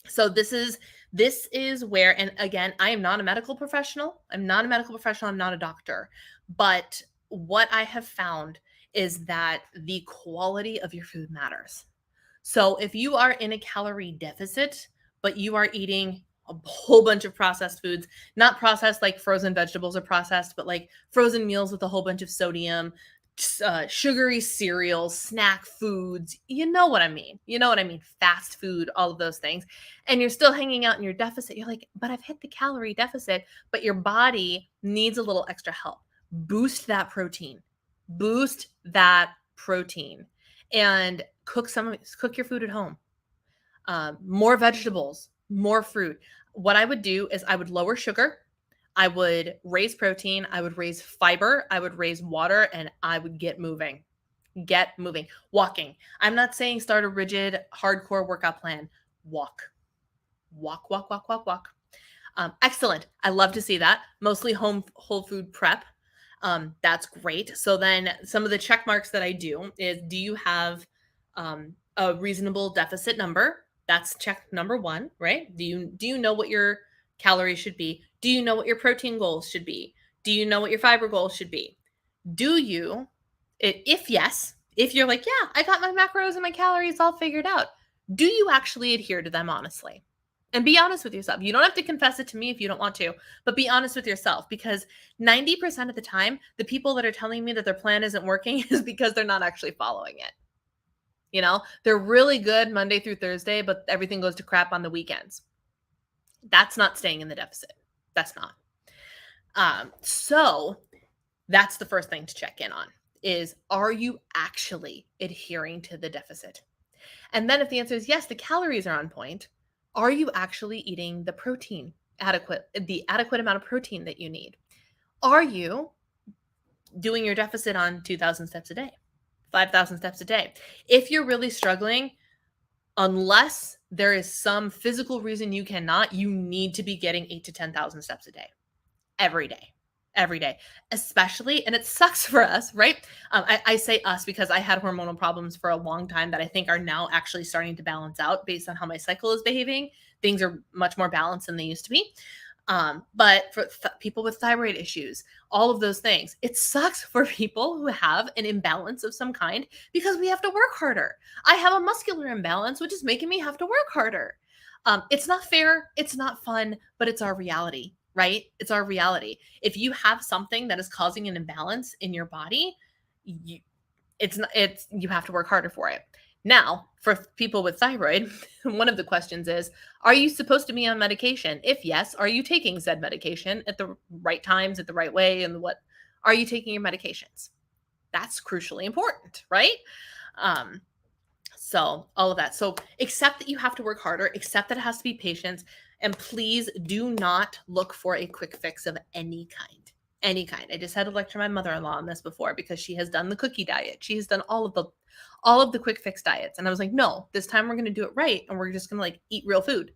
Speaker 1: So this is where, and again, I am not a medical professional. I'm not a doctor. But what I have found is that the quality of your food matters. So if you are in a calorie deficit, but you are eating a whole bunch of processed foods, not processed like frozen vegetables are processed, but like frozen meals with a whole bunch of sodium, sugary cereals, snack foods, you know what I mean? Fast food, all of those things. And you're still hanging out in your deficit. You're like, but I've hit the calorie deficit, but your body needs a little extra help. boost that protein. Boost that protein. And cook your food at home. More vegetables, more fruit. What I would do is I would lower sugar. I would raise protein. I would raise fiber. I would raise water, and I would get moving. Get moving. Walking. I'm not saying start a rigid, hardcore workout plan. Walk. Walk, walk, walk, walk, walk. Excellent. I love to see that. Mostly whole food prep. That's great. So then some of the check marks that I do is, do you have a reasonable deficit number? That's check number one, right? Do you know what your calories should be? Do you know what your protein goals should be? Do you know what your fiber goals should be? Do you, if yes, if you're like, yeah, I got my macros and my calories all figured out, do you actually adhere to them honestly? And be honest with yourself. You don't have to confess it to me if you don't want to, but be honest with yourself, because 90% of the time, the people that are telling me that their plan isn't working is because they're not actually following it. You know, they're really good Monday through Thursday, but everything goes to crap on the weekends. That's not staying in the deficit. That's not. So that's the first thing to check in on is, are you actually adhering to the deficit? And then if the answer is yes, the calories are on point, are you actually eating the adequate amount of protein that you need? Are you doing your deficit on 2,000 steps a day, 5,000 steps a day? If you're really struggling, unless there is some physical reason you cannot, you need to be getting 8 to 10,000 steps a day, every day, especially, and it sucks for us, right? I say us because I had hormonal problems for a long time that I think are now actually starting to balance out based on how my cycle is behaving. Things are much more balanced than they used to be. But for people with thyroid issues, all of those things, it sucks for people who have an imbalance of some kind because we have to work harder. I have a muscular imbalance, which is making me have to work harder. It's not fair. It's not fun, but it's our reality, right? It's our reality. If you have something that is causing an imbalance in your body, you have to work harder for it. Now, for people with thyroid, one of the questions is, are you supposed to be on medication? If yes, are you taking said medication at the right times, at the right way, and what are you taking your medications? That's crucially important, right? So all of that. So accept that you have to work harder, accept that it has to be patience, and please do not look for a quick fix of any kind. Any kind. I just had to lecture my mother-in-law on this before because she has done the cookie diet. She has done all of the quick fix diets. And I was like, no, this time we're going to do it right. And we're just going to like eat real food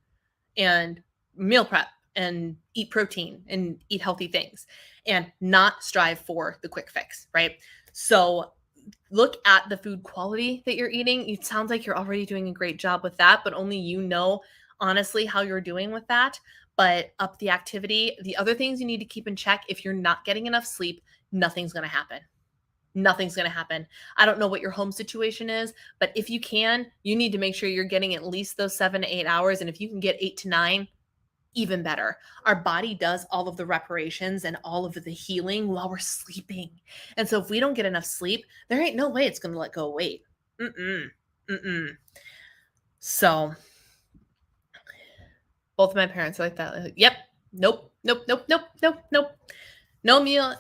Speaker 1: and meal prep and eat protein and eat healthy things and not strive for the quick fix, right? So look at the food quality that you're eating. It sounds like you're already doing a great job with that, but only you know honestly how you're doing with that. But up the activity. The other things you need to keep in check, if you're not getting enough sleep, nothing's going to happen. Nothing's going to happen. I don't know what your home situation is, but if you can, you need to make sure you're getting at least those 7 to 8 hours. And if you can get 8 to 9, even better. Our body does all of the reparations and all of the healing while we're sleeping. And so if we don't get enough sleep, there ain't no way it's going to let go of weight. So both of my parents are like that. Like, yep. Nope. No meal.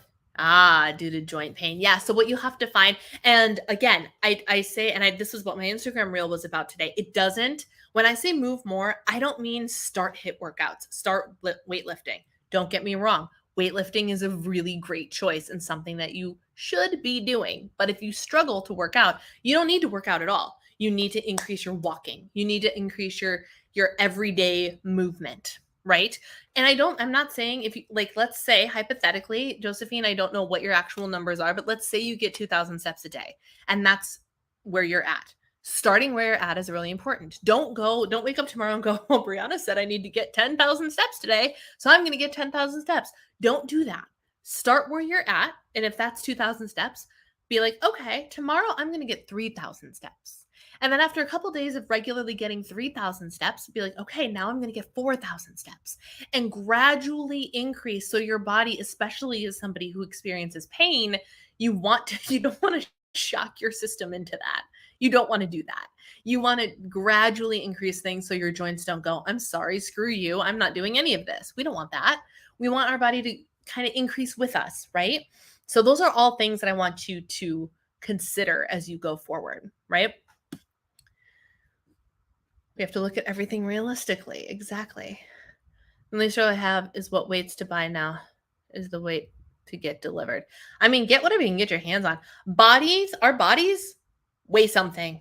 Speaker 1: Due to joint pain. Yeah. So what you have to find, and again, I say, and this is what my Instagram reel was about today. It doesn't, when I say move more, I don't mean start HIIT workouts, start weightlifting. Don't get me wrong. Weightlifting is a really great choice and something that you should be doing. But if you struggle to work out, you don't need to work out at all. You need to increase your walking. You need to increase your everyday movement, right? And I'm not saying if you, like, let's say hypothetically, Josephine, I don't know what your actual numbers are, but let's say you get 2,000 steps a day and that's where you're at. Starting where you're at is really important. Don't wake up tomorrow and go, oh, Brianna said I need to get 10,000 steps today, so I'm going to get 10,000 steps. Don't do that. Start where you're at. And if that's 2,000 steps, be like, okay, tomorrow I'm going to get 3,000 steps. And then after a couple of days of regularly getting 3,000 steps, be like, okay, now I'm going to get 4,000 steps, and gradually increase. So your body, especially as somebody who experiences pain, you don't want to shock your system into that. You don't want to do that. You want to gradually increase things so your joints don't go, I'm sorry, screw you, I'm not doing any of this. We don't want that. We want our body to kind of increase with us, right? So those are all things that I want you to consider as you go forward, right? We have to look at everything realistically. Exactly. The least I have is what weights to buy now is the weight to get delivered. I mean, get whatever you can get your hands on. Our bodies weigh something.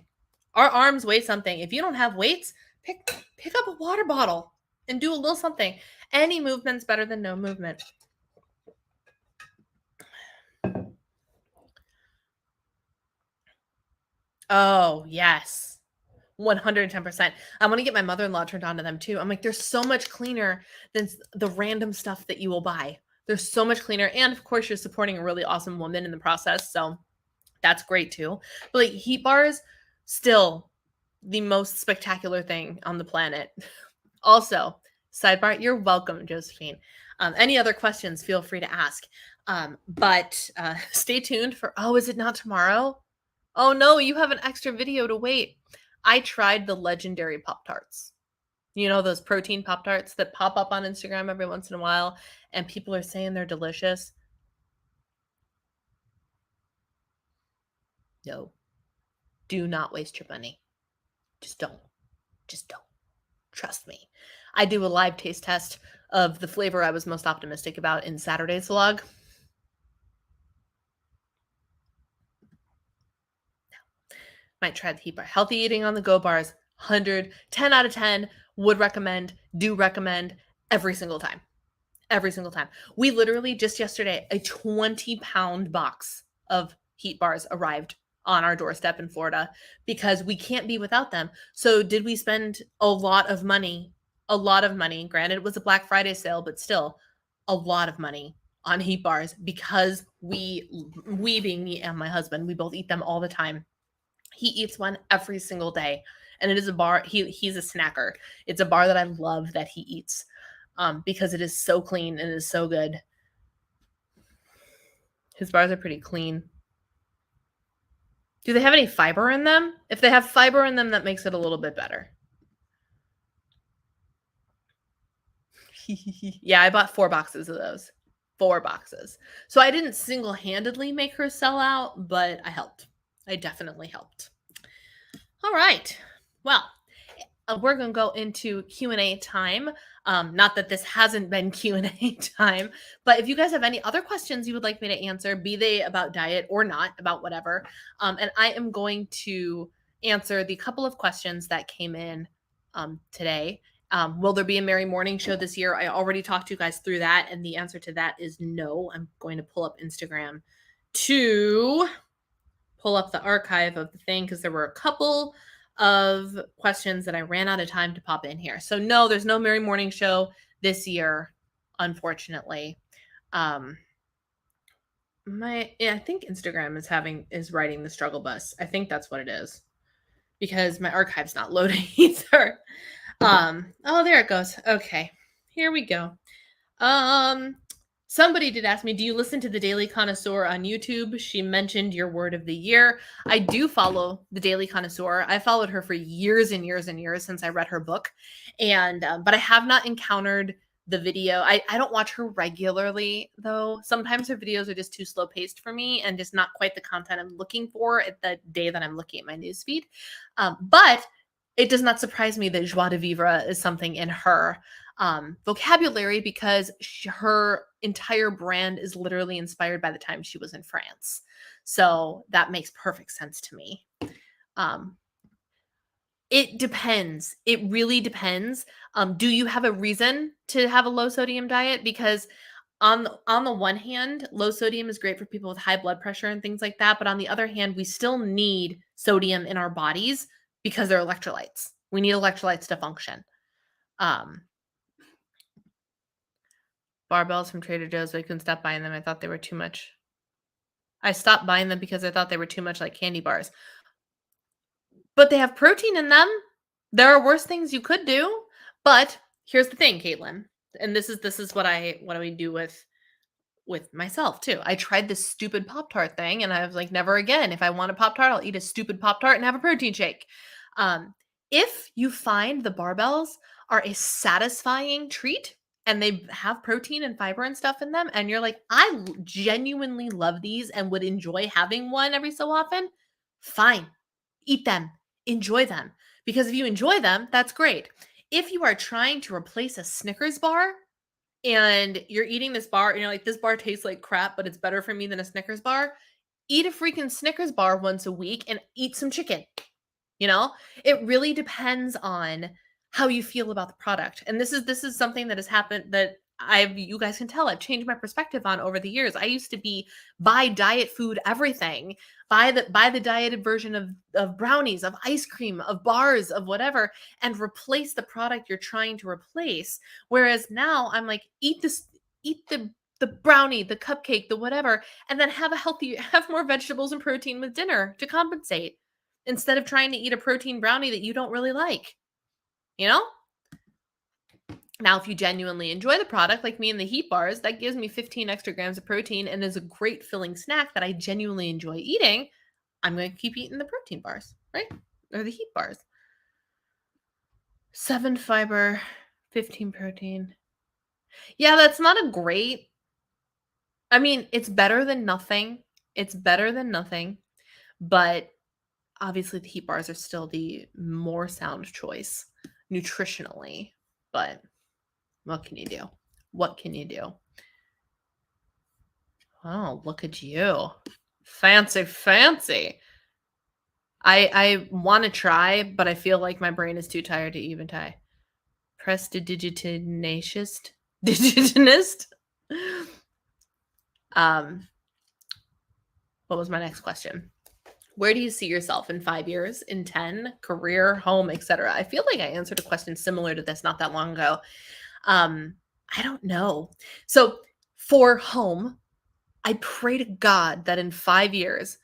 Speaker 1: Our arms weigh something. If you don't have weights, pick up a water bottle and do a little something. Any movement's better than no movement. Oh, yes. 110%. I want to get my mother-in-law turned on to them too. I'm like, they're so much cleaner than the random stuff that you will buy. They're so much cleaner. And of course, you're supporting a really awesome woman in the process. So that's great too. But like heat bars, still the most spectacular thing on the planet. Also, sidebar, you're welcome, Josephine. Any other questions, feel free to ask. But stay tuned for, oh, is it not tomorrow? Oh no, you have an extra video to wait. I tried the legendary Pop-Tarts. You know, those protein Pop-Tarts that pop up on Instagram every once in a while, and people are saying they're delicious. No, do not waste your money. Just don't. Just don't. Trust me. I do a live taste test of the flavor I was most optimistic about in Saturday's vlog. Might try the heat bar. Healthy eating on the go bars, 100, 10 out of 10, would recommend, do recommend every single time. Every single time. We literally just yesterday, a 20-pound box of heat bars arrived on our doorstep in Florida because we can't be without them. So did we spend a lot of money? A lot of money. Granted, it was a Black Friday sale, but still a lot of money on heat bars because we being me and my husband, we both eat them all the time. He eats one every single day. And it is a bar. He's a snacker. It's a bar that I love that he eats because it is so clean and it is so good. His bars are pretty clean. Do they have any fiber in them? If they have fiber in them, that makes it a little bit better. Yeah, I bought 4 boxes of those. 4 boxes. So I didn't single-handedly make her sell out, but I helped. I definitely helped. All right. Well, we're going to go into Q&A time. Not that this hasn't been Q&A time, but if you guys have any other questions you would like me to answer, be they about diet or not, about whatever, and I am going to answer the couple of questions that came in today. Will there be a Merry Morning show this year? I already talked to you guys through that, and the answer to that is no. I'm going to pull up Instagram to pull up the archive of the thing because there were a couple of questions that I ran out of time to pop in here. So no, there's no Merry Morning show this year, unfortunately. I think Instagram is writing the struggle bus. I think that's what it is because my archive's not loading either. Oh, there it goes. Okay, here we go. Somebody did ask me, do you listen to the Daily Connoisseur on YouTube? She mentioned your word of the year. I do follow the Daily Connoisseur. I followed her for years and years and years since I read her book. And, but I have not encountered the video. I don't watch her regularly though. Sometimes her videos are just too slow paced for me and just not quite the content I'm looking for at the day that I'm looking at my newsfeed. But it does not surprise me that joie de vivre is something in her vocabulary because her entire brand is literally inspired by the time she was in France. So that makes perfect sense to me. It depends. It really depends. Do you have a reason to have a low sodium diet? Because on the one hand, low sodium is great for people with high blood pressure and things like that. But on the other hand, we still need sodium in our bodies because they're electrolytes. We need electrolytes to function. Barbells from Trader Joe's, but I couldn't stop buying them. I thought they were too much. I stopped buying them because I thought they were too much like candy bars. But they have protein in them. There are worse things you could do. But here's the thing, Caitlin, and this is what I do with myself too. I tried this stupid Pop-Tart thing, and I was like, never again. If I want a Pop-Tart, I'll eat a stupid Pop-Tart and have a protein shake. If you find the barbells are a satisfying treat, and they have protein and fiber and stuff in them, and you're like, I genuinely love these and would enjoy having one every so often, fine. Eat them. Enjoy them. Because if you enjoy them, that's great. If you are trying to replace a Snickers bar and you're eating this bar and you're like, this bar tastes like crap, but it's better for me than a Snickers bar, eat a freaking Snickers bar once a week and eat some chicken. You know, it really depends on how you feel about the product. And this is something that has happened that you guys can tell I've changed my perspective on over the years. I used to be buy diet food everything, buy the dieted version of brownies, of ice cream, of bars, of whatever, and replace the product you're trying to replace. Whereas now I'm like, eat the brownie, the cupcake, the whatever, and then have more vegetables and protein with dinner to compensate instead of trying to eat a protein brownie that you don't really like, you know? Now, if you genuinely enjoy the product, like me and the Heat Bars, that gives me 15 extra grams of protein and is a great filling snack that I genuinely enjoy eating. I'm going to keep eating the protein bars, right? Or the Heat Bars. 7 fiber, 15 protein. Yeah, that's not a great. I mean, it's better than nothing. It's better than nothing, but obviously the Heat Bars are still the more sound choice nutritionally, but what can you do? What can you do? Oh, look at you. Fancy, fancy. I want to try, but I feel like my brain is too tired to even try. Prestidigitationist? Digitanist? What was my next question? Where do you see yourself in 5 years, in 10, career, home, etc.? I feel like I answered a question similar to this not that long ago. I don't know. So for home, I pray to God that in 5 years,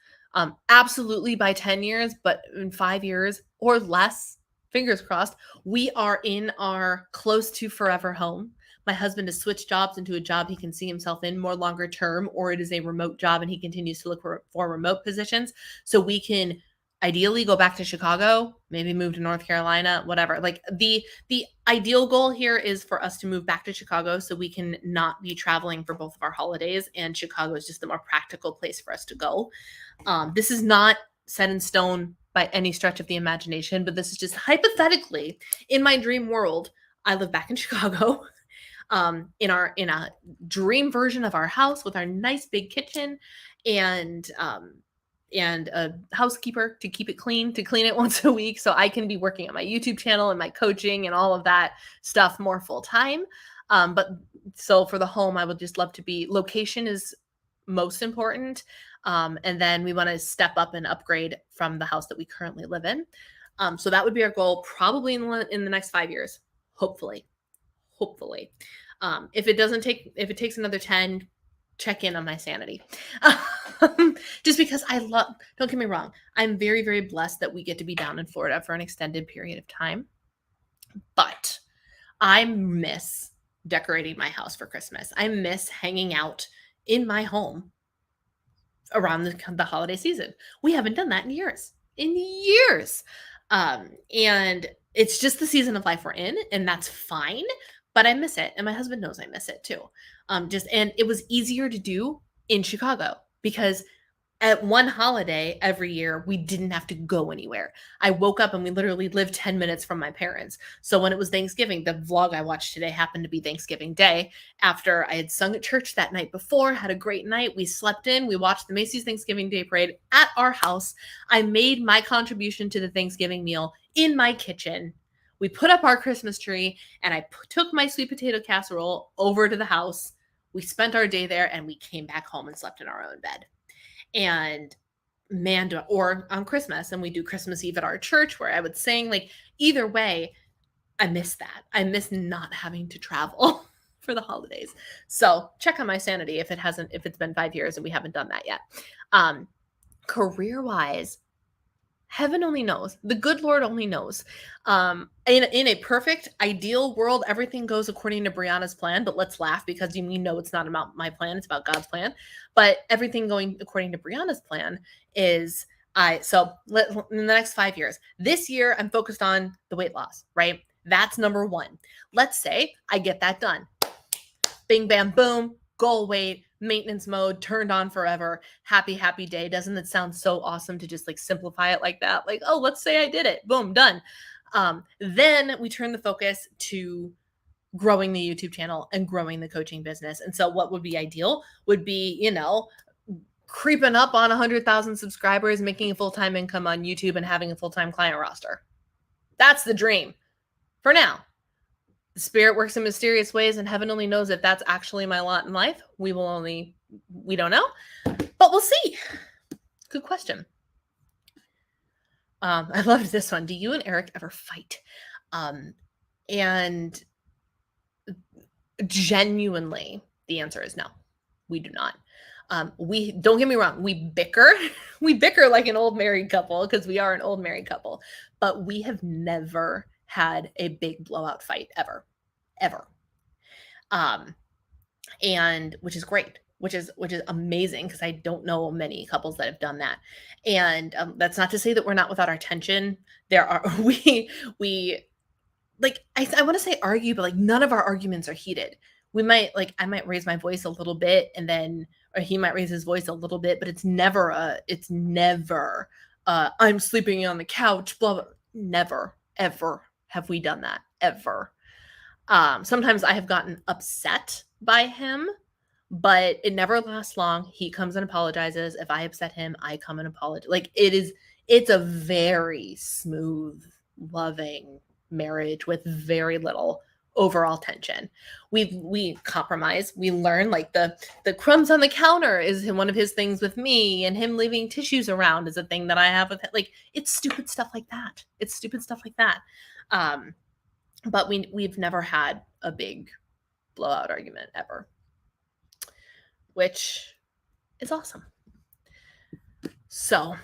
Speaker 1: absolutely by 10 years, but in 5 years or less, fingers crossed, we are in our close to forever home. My husband has switched jobs into a job he can see himself in more longer term, or it is a remote job and he continues to look for remote positions. So we can ideally go back to Chicago, maybe move to North Carolina, whatever. Like the ideal goal here is for us to move back to Chicago so we can not be traveling for both of our holidays, and Chicago is just the more practical place for us to go. This is not set in stone by any stretch of the imagination, but this is just hypothetically in my dream world. I live back in Chicago, in a dream version of our house with our nice big kitchen and a housekeeper to keep it clean, to clean it once a week so I can be working on my YouTube channel and my coaching and all of that stuff more full time. But so for the home, I would just love to be, location is most important. And then we want to step up and upgrade from the house that we currently live in. So that would be our goal probably in the next 5 years, hopefully. If it takes another 10, check in on my sanity. Just because don't get me wrong, I'm very, very blessed that we get to be down in Florida for an extended period of time. But I miss decorating my house for Christmas. I miss hanging out in my home around the holiday season. We haven't done that in years. And it's just the season of life we're in, and that's fine. But I miss it, and my husband knows I miss it too. And it was easier to do in Chicago because at one holiday every year, we didn't have to go anywhere. I woke up and we literally lived 10 minutes from my parents. So when it was Thanksgiving, the vlog I watched today happened to be Thanksgiving Day. After I had sung at church that night before, had a great night, we slept in, we watched the Macy's Thanksgiving Day Parade at our house. I made my contribution to the Thanksgiving meal in my kitchen. We put up our Christmas tree, and I took my sweet potato casserole over to the house. We spent our day there, and we came back home and slept in our own bed. And man, or on Christmas, and we do Christmas Eve at our church where I would sing. Like, either way, I miss that. I miss not having to travel for the holidays. So check on my sanity if it's been 5 years and we haven't done that yet. Career-wise, heaven only knows. The good Lord only knows. In a perfect, ideal world, everything goes according to Brianna's plan. But let's laugh because we know it's not about my plan; it's about God's plan. But everything going according to Brianna's plan is in the next 5 years. This year, I'm focused on the weight loss. Right, that's number one. Let's say I get that done. Bing, bam, boom, goal weight, maintenance mode, turned on forever, happy, happy day. Doesn't it sound so awesome to just like simplify it like that? Like, oh, let's say I did it. Boom, done. Then we turn the focus to growing the YouTube channel and growing the coaching business. And so what would be ideal would be, creeping up on 100,000 subscribers, making a full-time income on YouTube and having a full-time client roster. That's the dream for now. The spirit works in mysterious ways, and heaven only knows if that's actually my lot in life. We don't know, but we'll see. Good question. I loved this one. Do you and Eric ever fight? And genuinely, the answer is no, we do not. We don't get me wrong, we bicker. We bicker like an old married couple because we are an old married couple, but we have never had a big blowout fight ever. And which is great, which is amazing because I don't know many couples that have done that. And that's not to say that we're not without our tension. There are we like I want to say argue, but like none of our arguments are heated. We might I might raise my voice a little bit and then or he might raise his voice a little bit, but it's never I'm sleeping on the couch, blah blah. Never, ever have we done that, ever. Sometimes I have gotten upset by him, but it never lasts long. He comes and apologizes. If I upset him, I come and apologize. It's a very smooth, loving marriage with very little overall tension. We compromise. We learn the crumbs on the counter is one of his things with me, and him leaving tissues around is a thing that I have with him. It's stupid stuff like that. But we've never had a big blowout argument ever, which is awesome. So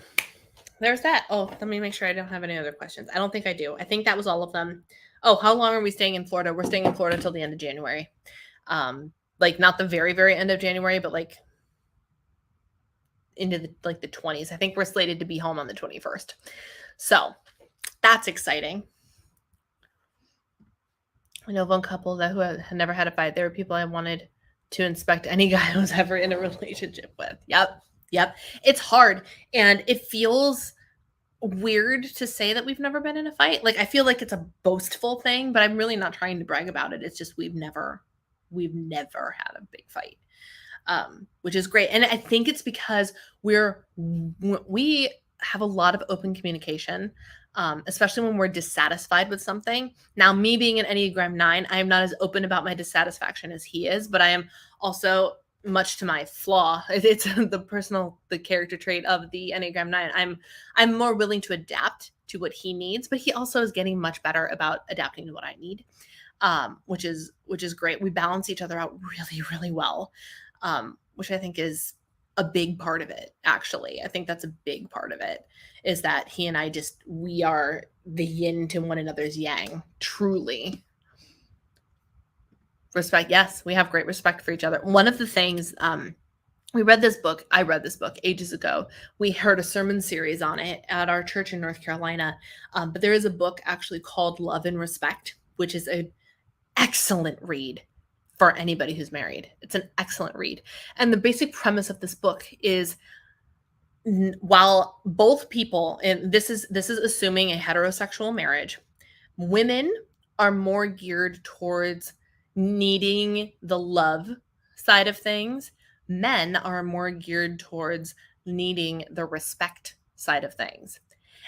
Speaker 1: there's that. Oh, let me make sure I don't have any other questions. I don't think I do. I think that was all of them. Oh, how long are we staying in Florida? We're staying in Florida until the end of January. Not the very, very end of January, but into the 20s. I think we're slated to be home on the 21st. So that's exciting. I know of one couple who had never had a fight. There were people I wanted to inspect any guy I was ever in a relationship with. Yep. It's hard. And it feels weird to say that we've never been in a fight. I feel like it's a boastful thing, but I'm really not trying to brag about it. It's just we've never had a big fight, which is great. And I think it's because we have a lot of open communication. Especially when we're dissatisfied with something. Now, me being an Enneagram 9, I am not as open about my dissatisfaction as he is, but I am also, much to my flaw, it's the character trait of the Enneagram 9. I'm more willing to adapt to what he needs, but he also is getting much better about adapting to what I need, which is great. We balance each other out really, really well, which I think is a big part of it, actually. I think that's a big part of it, is that he and I we are the yin to one another's yang, truly. Respect. Yes, we have great respect for each other. One of the things, I read this book ages ago. We heard a sermon series on it at our church in North Carolina. But there is a book actually called Love and Respect, which is an excellent read for anybody who's married. It's an excellent read. And the basic premise of this book is, while both people, and this is assuming a heterosexual marriage, women are more geared towards needing the love side of things. Men are more geared towards needing the respect side of things.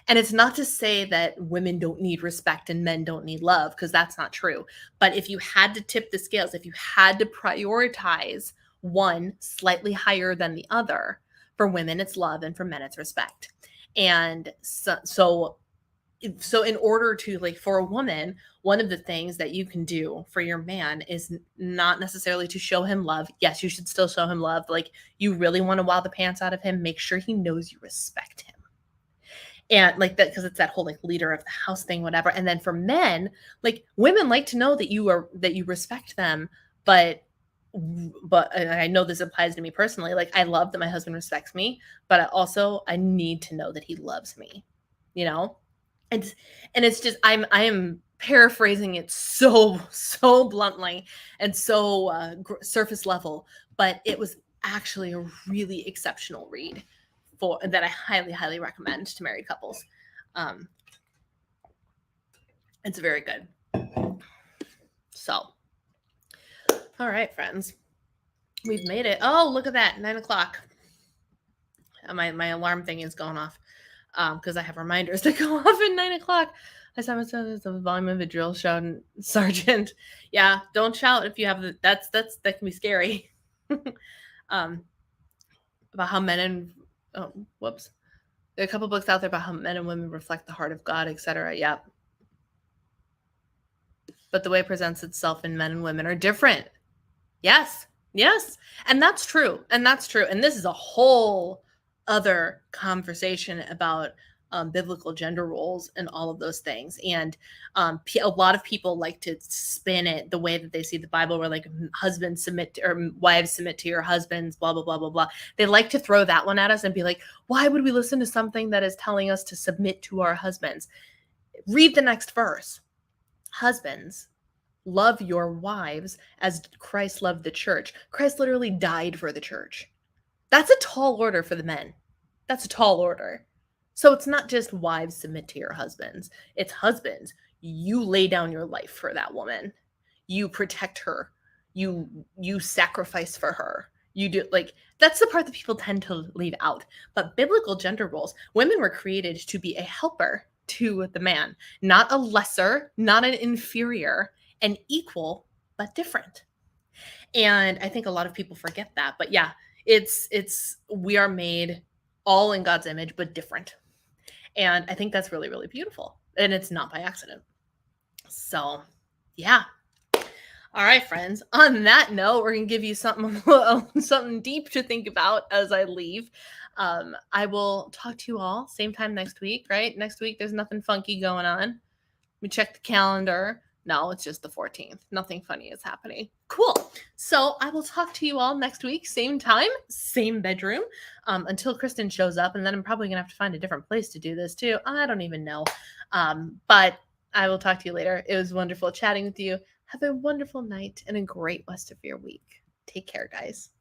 Speaker 1: And it's not to say that women don't need respect and men don't need love, because that's not true. But if you had to tip the scales, if you had to prioritize one slightly higher than the other, for women it's love and for men it's respect. And so in order to, for a woman, one of the things that you can do for your man is not necessarily to show him love. Yes, you should still show him love. You really want to wow the pants out of him, make sure he knows you respect him. And that, because it's that whole leader of the house thing, whatever. And then for men, women like to know that you respect them, but and I know this applies to me personally. I love that my husband respects me, but I need to know that he loves me, And it's just, I am paraphrasing it so bluntly and so surface level, but it was actually a really exceptional read for that I highly recommend to married couples. It's very good. So, all right, friends, we've made it. Oh, look at that, 9:00. My alarm thing is going off because I have reminders that go off at 9:00. I saw the volume of the drill sergeant. Yeah, don't shout if you have that can be scary. About how men and whoops, there are a couple books out there about how men and women reflect the heart of God, etc. Yeah, but the way it presents itself in men and women are different. Yes, and that's true, and this is a whole other conversation about biblical gender roles and all of those things. And a lot of people like to spin it the way that they see the Bible, where like husbands submit to, or wives submit to your husbands, blah blah blah blah blah. They like to throw that one at us and be like, why would we listen to something that is telling us to submit to our husbands? Read the next verse. Husbands, love your wives as Christ loved the church. Christ literally died for the church. That's a tall order for the men. That's a tall order. So it's not just wives submit to your husbands. It's husbands. You lay down your life for that woman. You protect her. You sacrifice for her. You do, like, that's the part that people tend to leave out. But biblical gender roles, women were created to be a helper to the man, not a lesser, not an inferior, an equal, but different. And I think a lot of people forget that. But yeah, it's we are made all in God's image, but different. And I think that's really beautiful. And it's not by accident. So yeah. All right, friends. On that note, we're gonna give you something deep to think about as I leave. I will talk to you all same time next week, right? Next week, there's nothing funky going on. We check the calendar. No, it's just the 14th. Nothing funny is happening. Cool. So I will talk to you all next week, same time, same bedroom, until Kristen shows up. And then I'm probably going to have to find a different place to do this too. I don't even know. But I will talk to you later. It was wonderful chatting with you. Have a wonderful night and a great rest of your week. Take care, guys.